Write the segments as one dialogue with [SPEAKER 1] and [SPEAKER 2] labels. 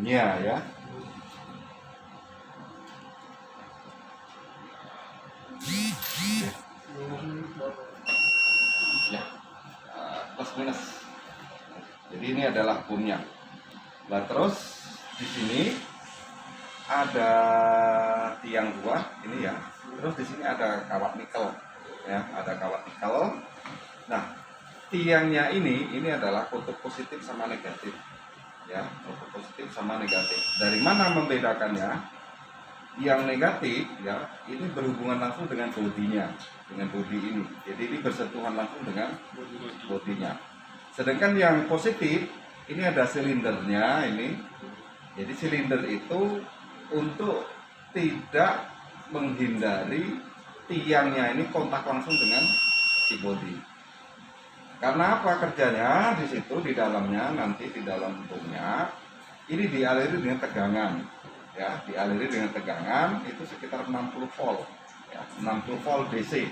[SPEAKER 1] hubungnya ya. Ya, plus minus. Jadi ini adalah boomnya. Nah terus di sini ada tiang buah ini ya. Terus di sini ada kawat nikel ya, ada kawat nikel. Nah tiangnya ini adalah kutub positif sama negatif ya, kutub positif sama negatif. Dari mana membedakannya? Yang negatif ya ini berhubungan langsung dengan bodinya, dengan bodi ini. Jadi ini bersentuhan langsung dengan bodinya. Sedangkan yang positif ini ada silindernya ini. Jadi silinder itu untuk tidak menghindari tiangnya ini kontak langsung dengan si bodi. Karena apa kerjanya di situ di dalamnya, nanti di dalam hubungnya ini dialiri dengan tegangan ya, dialiri dengan tegangan itu sekitar 60 volt ya, 60 volt DC.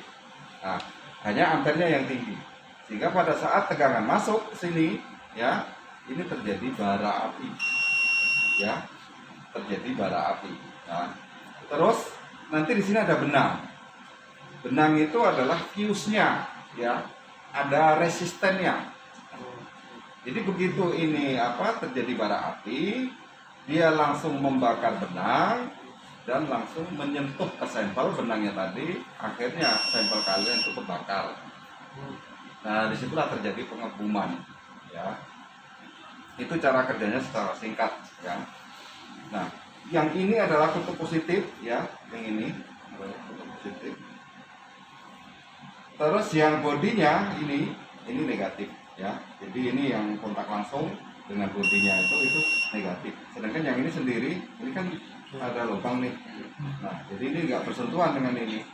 [SPEAKER 1] Nah, hanya ampernya yang tinggi. Sehingga pada saat tegangan masuk ke sini ya, ini terjadi bara api. Ya, terjadi bara api. Nah, terus nanti di sini ada benang. Benang itu adalah fuse-nya ya, ada resistennya. Jadi begitu ini terjadi bara api, dia langsung membakar benang dan langsung menyentuh ke sampel benangnya tadi, akhirnya sampel kalian itu terbakar. Nah disitulah terjadi pengebuman ya. Itu cara kerjanya secara singkat ya. Nah yang ini adalah kutub positif ya, yang ini adalah kutub positif. Terus yang bodinya ini negatif ya. Jadi ini yang kontak langsung dengan bodinya itu negatif. Sedangkan yang ini sendiri, ini kan ada lubang nih. Nah, jadi ini nggak bersentuhan dengan ini.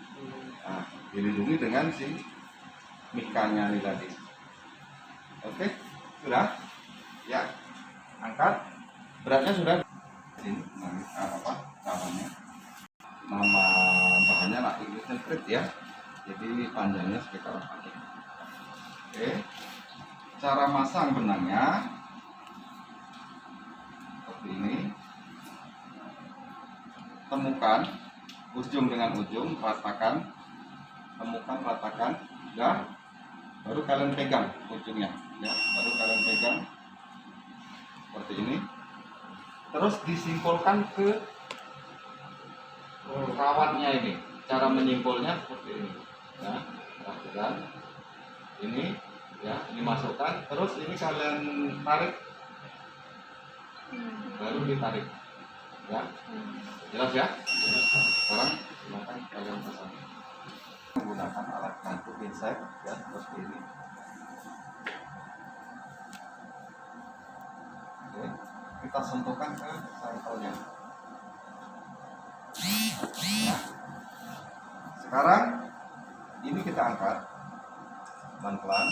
[SPEAKER 1] Nah, dilindungi dengan si mikanya ini tadi. Oke, sudah? Ya, angkat. Beratnya sudah. Ini namanya. Nama bahannya lah Ignition Kit ya. Jadi panjangnya sekitar 4 cm. Oke. Cara masang benangnya seperti ini. Temukan ujung dengan ujung, ratakan, temukan, ratakan, ya. Baru kalian pegang ujungnya, ya. Baru kalian pegang seperti ini. Terus disimpulkan ke kawatnya ini. Cara menyimpulnya seperti ini, ya. Perhatikan ini, ya. Ini masukkan. Terus ini kalian tarik, baru ditarik, ya. Jelas ya? Sekarang silakan kalian pasang. Menggunakan alat bantu insect ya seperti ini. Oke, kita sentuhkan ke sampelnya. Nah, sekarang ini kita angkat pelan-pelan.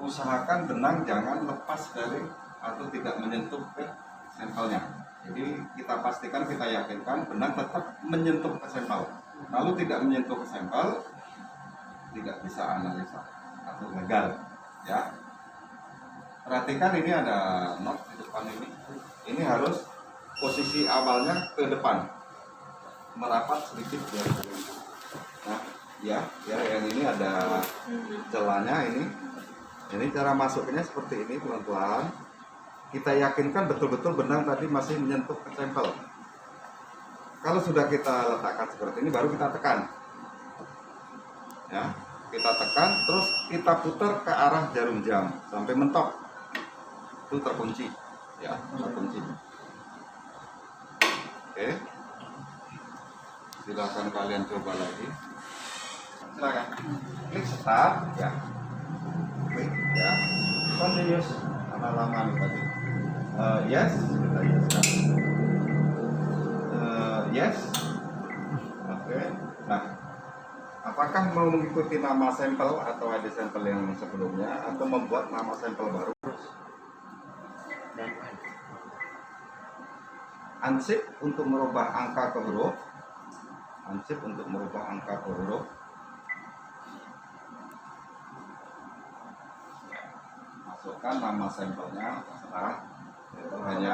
[SPEAKER 1] Usahakan benang jangan lepas dari atau tidak menyentuh ke sampelnya. Jadi kita pastikan, kita yakinkan benang tetap menyentuh ke sampel. Kalau tidak menyentuh ke sampel, tidak bisa analisa atau gagal. Ya. Perhatikan ini ada knot di depan ini. Ini harus posisi awalnya ke depan, merapat sedikit ya. Nah, ya yang ini ada celahnya ini. Ini cara masuknya seperti ini pelan-pelan. Kita yakinkan betul-betul benang tadi masih menyentuh ke sampel. Kalau sudah kita letakkan seperti ini, baru kita tekan. Ya, kita tekan, terus kita putar ke arah jarum jam sampai mentok. Itu terkunci, ya, terkunci. Oke, silakan kalian coba lagi. Silakan, klik start, ya, klik, ya, continuous, lama-lama nih tadi. Yes, kita yes kan. Yes. Oke. Nah, apakah mau mengikuti nama sampel atau ada sampel yang sebelumnya atau membuat nama sampel baru? Ansip untuk merubah angka ke huruf. Ansip untuk merubah angka ke huruf. Masukkan nama sampelnya, terserah. Itu hanya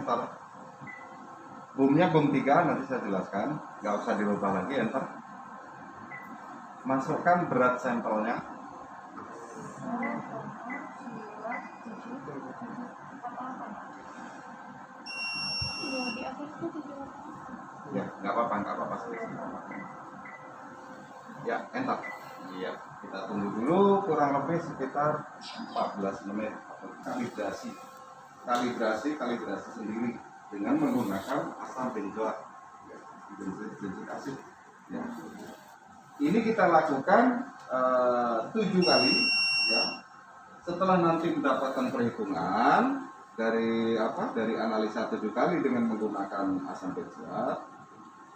[SPEAKER 1] enter. Boomnya boom 3, nanti saya jelaskan, nggak usah dirubah lagi, enter. Masukkan berat sampelnya. Ya, nggak apa-apa ya, enter. Iya, kita tunggu dulu kurang lebih sekitar 14 menit. Kalibrasi sendiri dengan menggunakan asam benzoat, benzoik asid. Ya. Ini kita lakukan 7 kali. Ya. Setelah nanti mendapatkan perhitungan dari analisa 7 kali dengan menggunakan asam benzoat,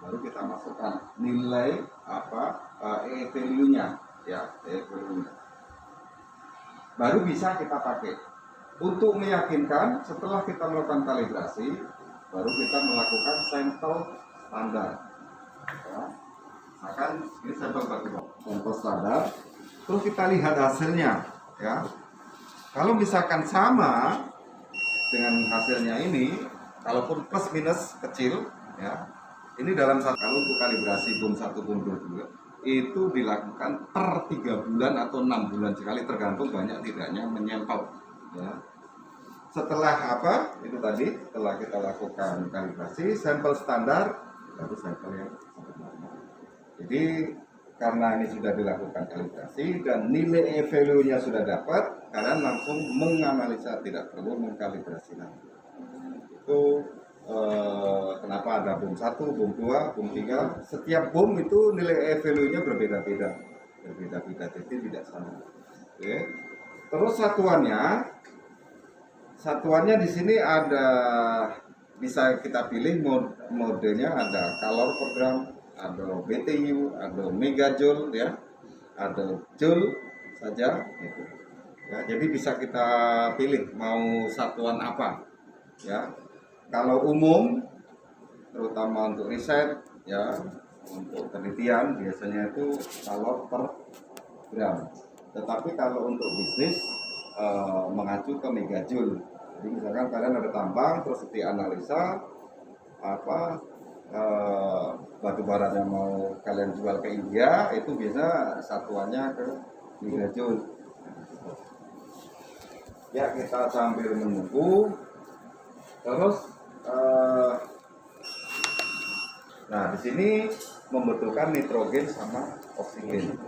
[SPEAKER 1] baru kita masukkan nilai value-nya, ya, value-nya. Baru bisa kita pakai. Untuk meyakinkan, setelah kita melakukan kalibrasi, baru kita melakukan sampel standar. Ya. Misalkan ini sampel standar, terus kita lihat hasilnya, ya. Kalau misalkan sama dengan hasilnya ini, kalaupun plus minus kecil, ya, ini dalam satu kali untuk kalibrasi boom 1 boom 2 itu dilakukan per 3 bulan atau 6 bulan sekali, tergantung banyak tidaknya menyampel. Ya. Setelah itu tadi, setelah kita lakukan kalibrasi, sampel standar, baru sampel yang normal. Jadi karena ini sudah dilakukan kalibrasi dan nilai value-nya sudah dapat, kalian langsung menganalisa, tidak perlu mengkalibrasi lagi. Itu kenapa ada boom 1, boom 2, boom 3. Setiap boom itu nilai value-nya berbeda-beda, jadi tidak sama. Oke. Terus satuannya di sini ada, bisa kita pilih modenya, ada kalor per gram, ada BTU, ada megajoule, ya, ada joule saja gitu. Ya, jadi bisa kita pilih mau satuan apa, ya. Kalau umum, terutama untuk riset, ya, untuk penelitian biasanya itu kalor per gram. Tetapi kalau untuk bisnis mengacu ke megajoule. Jadi misalkan kalian ada tambang, terus dianalisa batu bara yang mau kalian jual ke India, itu biasa satuannya ke megajoule. Ya, kita sambil menunggu. Terus nah, di sini membutuhkan nitrogen sama oksigen.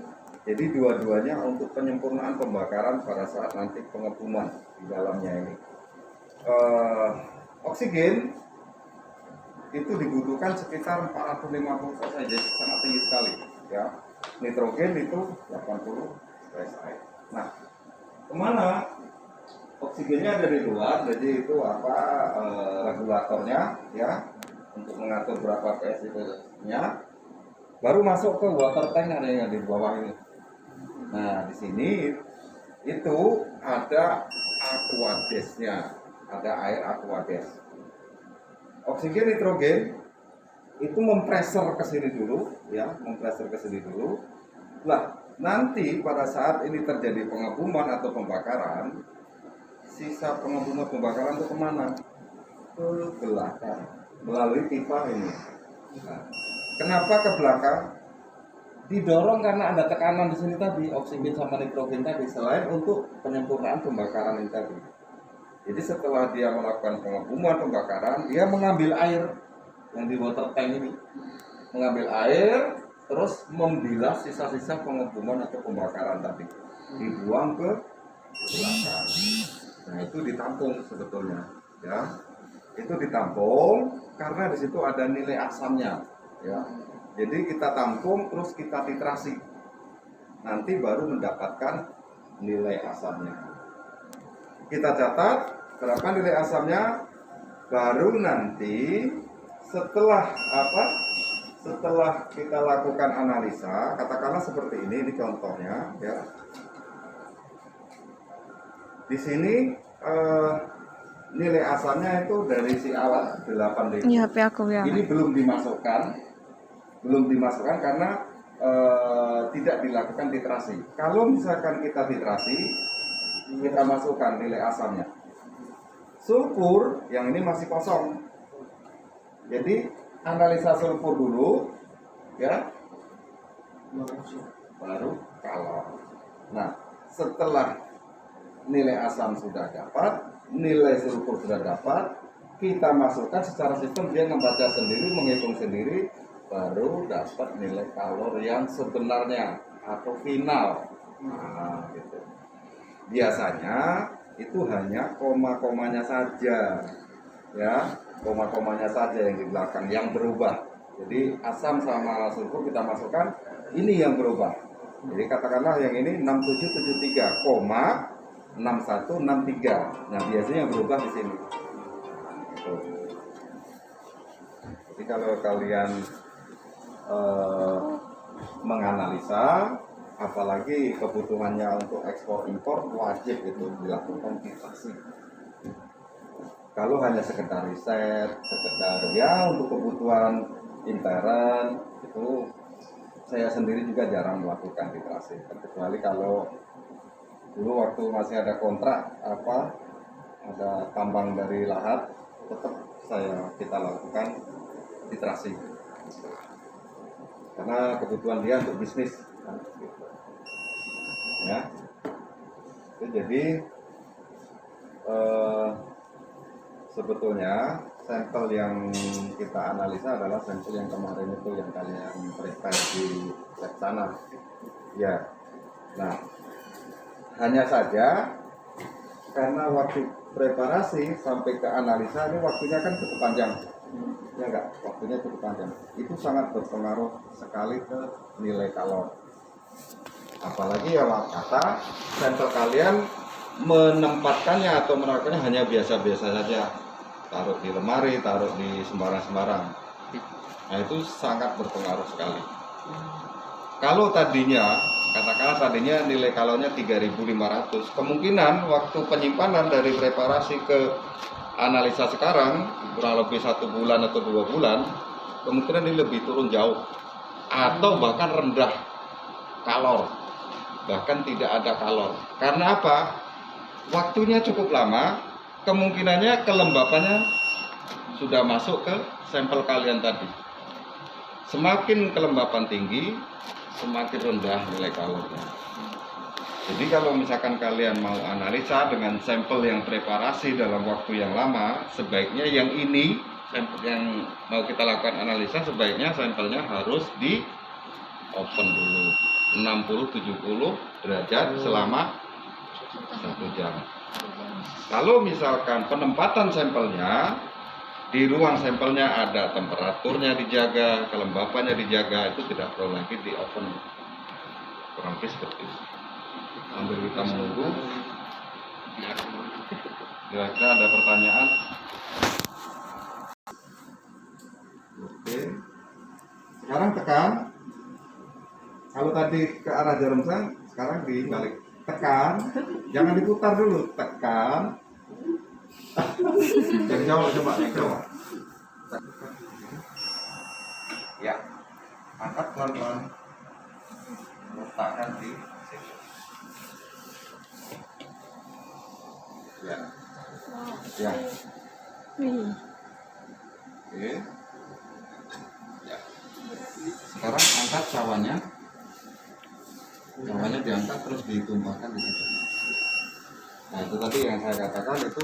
[SPEAKER 1] Jadi dua-duanya untuk penyempurnaan pembakaran pada saat nanti pengebuman di dalamnya ini. Oksigen itu dibutuhkan sekitar 450%, jadi sangat tinggi sekali. Ya, nitrogen itu 80 psi. Nah, kemana? Oksigennya ada di luar, jadi itu regulatornya, ya, untuk mengatur berapa psi-nya. Baru masuk ke water tank, ada yang di bawah ini. Nah, di sini itu ada aquades-nya, ada air aquades. Oksigen, nitrogen itu mempreser ke sini dulu, ya, mempreser ke sini dulu. Nah, nanti pada saat ini terjadi pengebuman atau pembakaran, sisa pengebuman pembakaran itu kemana? Ke belakang, melalui pipa ini. Nah, kenapa ke belakang? Didorong karena ada tekanan di sini tadi, oksigen sama nitrogen tadi, selain untuk penyempurnaan pembakaran ini tadi. Jadi setelah dia melakukan pengebuman pembakaran, dia mengambil air yang di water tank ini, mengambil air, terus membilas sisa-sisa pengebuman atau pembakaran tadi, dibuang ke belakang. Nah, itu ditampung sebetulnya, ya. Itu ditampung karena di situ ada nilai asamnya, ya. Jadi kita tampung terus kita titrasi. Nanti baru mendapatkan nilai asamnya. Kita catat berapa nilai asamnya, baru nanti setelah kita lakukan analisa, katakanlah seperti ini contohnya, ya. Di sini nilai asamnya itu dari si alat 8 ribu.
[SPEAKER 2] Ini HP aku ya.
[SPEAKER 1] Ini belum dimasukkan karena tidak dilakukan titrasi. Kalau misalkan kita titrasi, kita masukkan nilai asamnya. Sulfur yang ini masih kosong, Jadi analisa sulfur dulu, ya, baru kalor. Nah, setelah nilai asam sudah dapat, nilai sulfur sudah dapat, kita masukkan secara sistem, dia membaca sendiri, menghitung sendiri, baru dapat nilai kalor yang sebenarnya atau final. Nah, gitu. Biasanya itu hanya koma-komanya saja, ya, koma-komanya saja yang di belakang yang berubah. Jadi asam sama sulfur kita masukkan, ini yang berubah. Jadi katakanlah yang ini 6773, 6163. Nah, biasanya yang berubah di sini. Gitu. Jadi kalau kalian menganalisa, apalagi kebutuhannya untuk ekspor impor, wajib itu dilakukan titrasi. Kalau hanya sekedar riset, sekedar ya untuk kebutuhan intern, itu saya sendiri juga jarang melakukan titrasi. Kecuali kalau dulu waktu masih ada kontrak ada tambang dari lahat, tetap kita lakukan titrasi. Karena kebutuhan dia untuk bisnis, ya. Jadi sebetulnya sampel yang kita analisa adalah sampel yang kemarin itu yang kalian prepare di lab sana, ya. Nah, hanya saja karena waktu preparasi sampai ke analisa ini waktunya kan cukup panjang, ya enggak? Waktunya cukup panjang. Itu sangat berpengaruh sekali ke nilai kalor. Apalagi ya kata sampel kalian menempatkannya atau merakukannya hanya biasa-biasa saja, taruh di lemari, taruh di sembarang-sembarang. Nah, itu sangat berpengaruh sekali. Kalau katakanlah tadinya nilai kalornya 3.500, kemungkinan waktu penyimpanan dari preparasi ke analisa sekarang kurang lebih 1 bulan atau 2 bulan, kemungkinan ini lebih turun jauh atau bahkan rendah kalor, bahkan tidak ada kalor. Karena apa? Waktunya cukup lama, kemungkinannya kelembapannya sudah masuk ke sampel kalian tadi. Semakin kelembapan tinggi, semakin rendah nilai kalornya. Jadi kalau misalkan kalian mau analisa dengan sampel yang preparasi dalam waktu yang lama, sebaiknya yang ini, sampel yang mau kita lakukan analisa, sebaiknya sampelnya harus di oven dulu 60-70 derajat selama 1 jam. Kalau misalkan penempatan sampelnya di ruang sampelnya ada temperaturnya dijaga, kelembapannya dijaga, itu tidak perlu lagi di oven. Kurang lebih seperti itu. Sambil kita menunggu. Kira-kira ada pertanyaan? Oke. Sekarang tekan. Kalau tadi ke arah jarum sang, sekarang dibalik. Tekan. Jangan diputar dulu. Tekan. Yang jauh coba, yang jauh. Ya. Angkat pelan-pelan. Letakkan di sini. Ya. Ya. Oke. Ya. Sekarang angkat cawannya. Cawannya diangkat terus ditumpahkan di situ. Nah, itu tadi yang saya katakan itu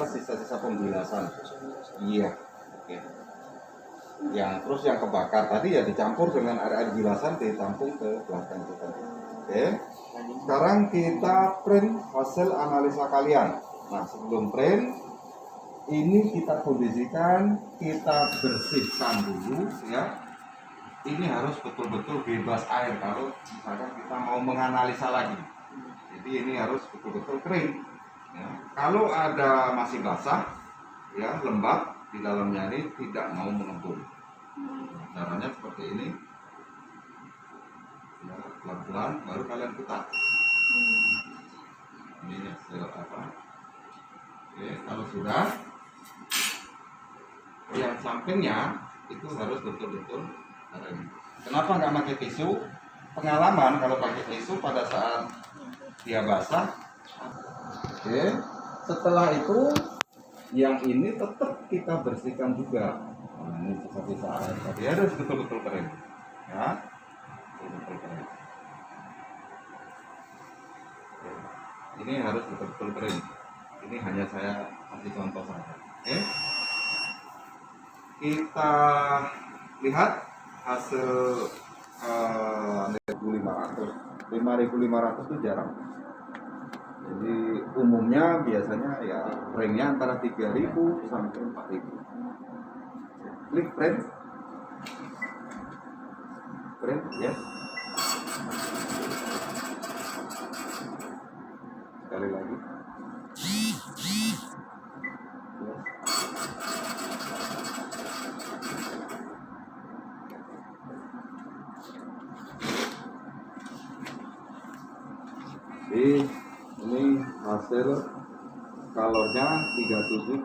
[SPEAKER 1] sisa-sisa pembilasan. Iya. Oke. Yang terus yang kebakar tadi ya dicampur dengan air bilasan, ditampung ke belakang itu tadi. Oke. Sekarang kita print hasil analisa kalian. Nah, sebelum print ini kita kondisikan, kita bersihkan dulu ya. Ini harus betul-betul bebas air kalau misalkan kita mau menganalisa lagi. Jadi ini harus betul-betul kering. Ya. Kalau ada masih basah, ya lembab di dalamnya ini tidak mau mengembung. Caranya seperti ini. Ya, pelan-pelan baru kalian putar. Ini hasil apa? Oke, kalau sudah, yang sampingnya itu harus betul-betul kering. Kenapa nggak pakai tisu? Pengalaman kalau pakai tisu pada saat dia basah. Oke, setelah itu yang ini tetap kita bersihkan juga. Nah, ini sisa-sisa air tadi harus betul-betul kering, ya, betul-betul kering. Oke. Ini harus betul-betul kering. Ini hanya saya kasih contoh saja. Oke. Kita lihat hasil 5.500. 5.500 itu jarang. Jadi umumnya biasanya ya frame-nya antara 3.000 sampai 4.000. Klik frame. Frame, yes. Sekali lagi. Yes. Jadi ini hasil kalornya 37,87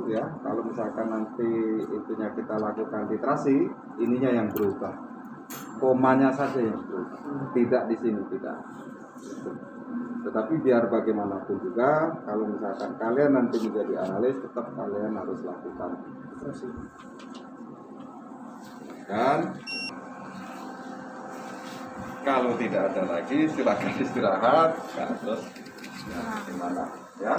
[SPEAKER 1] ya. Kalau misalkan nanti itunya kita lakukan titrasi, ininya yang berubah. Komanya saja yang berubah. Tidak di sini, tidak. Tetapi biar bagaimanapun juga, kalau misalkan kalian nanti menjadi analis, tetap kalian harus lakukan titrasi. Dan kalau tidak ada lagi, silakan istirahat. Nah, terus gimana? Ya.